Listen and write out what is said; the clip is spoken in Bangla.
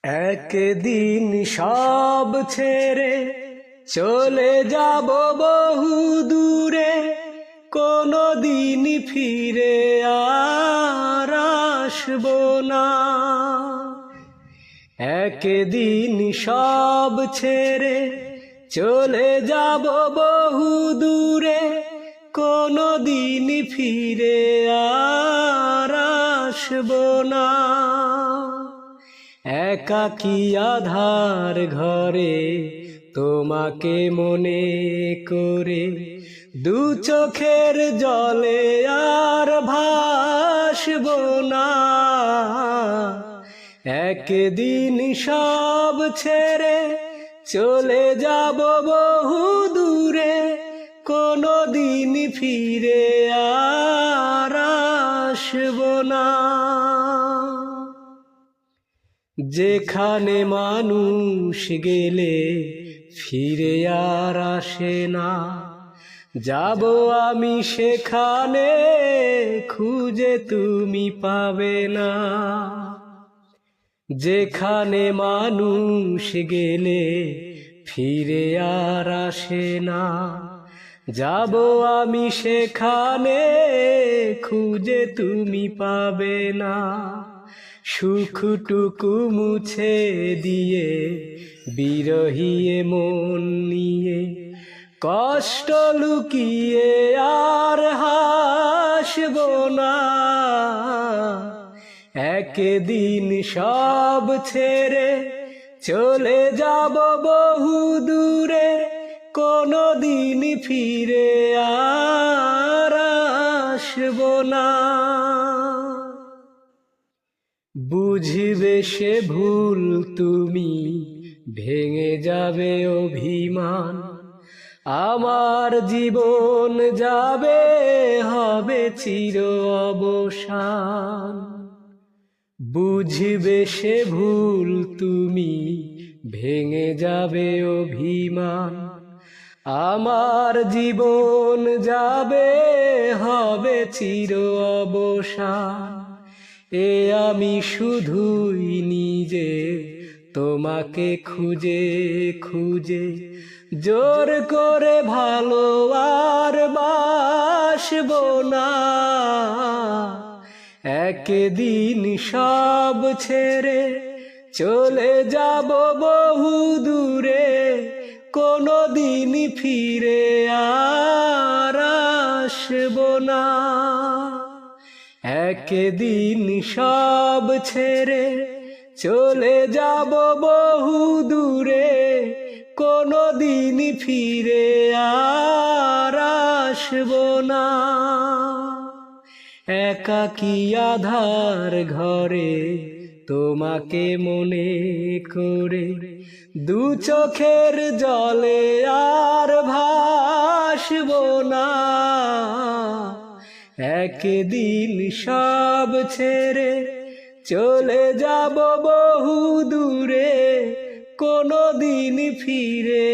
একদিন সব ছেড়ে চলে যাব বহু দূরে, কোনো দিন ফিরে আর আসবো না। একদিন সব ছেড়ে চলে যাব বহু দূরে, কোনো দিন ফিরে আর আসবো না। একাকী আধার ঘরে তোমাকে মনে করে, দু চোখের জলে আর ভাসবো না। একদিন সব ছেড়ে চলে যাব বহু দূরে, কোনো দিন ফিরে আর আসবো না। যেখানে মানুষ গেলে ফিরে আর আসে না, যাব আমি সেখানে, খুঁজে তুমি পাবে না। যেখানে মানুষ গেলে ফিরে আর আসে না, যাব আমি সেখানে, খুঁজে তুমি পাবে না। সুখটুকু মুছে দিয়ে বিরহিয়ে মন নিয়ে, কষ্ট লুকিয়ে আর হাসবো না। একদিন সব ছেড়ে চলে যাব বহু দূরে, কোনো দিন ফিরে আর আসবো না। বুঝবে সে ভুল তুমি, ভেঙে যাবে অভিমান, আমার জীবন যাবে হবে চির অবসান। বুঝবে সে ভুল তুমি, ভেঙে যাবে অভিমান, আমার জীবন যাবে হবে চির অবসান। এ আমি শুধুই নিজে তোমাকে খুঁজে খুঁজে, জোর করে ভালো আর বাসবো না। একদিন সব ছেড়ে চলে যাব বহু দূরে, কোনো দিন ফিরে আর আসবো না। একদিন সব ছেড়ে চলে যাব বহু দূরে, কোনো দিন ফিরে আর আসবো না। একাকী আধার ঘরে তোমাকে মনে করে, দু চোখের জলে আর ভাসবো না। একদিন সব ছেড়ে চলে যাব বহু দূরে, কোনো দিন ফিরে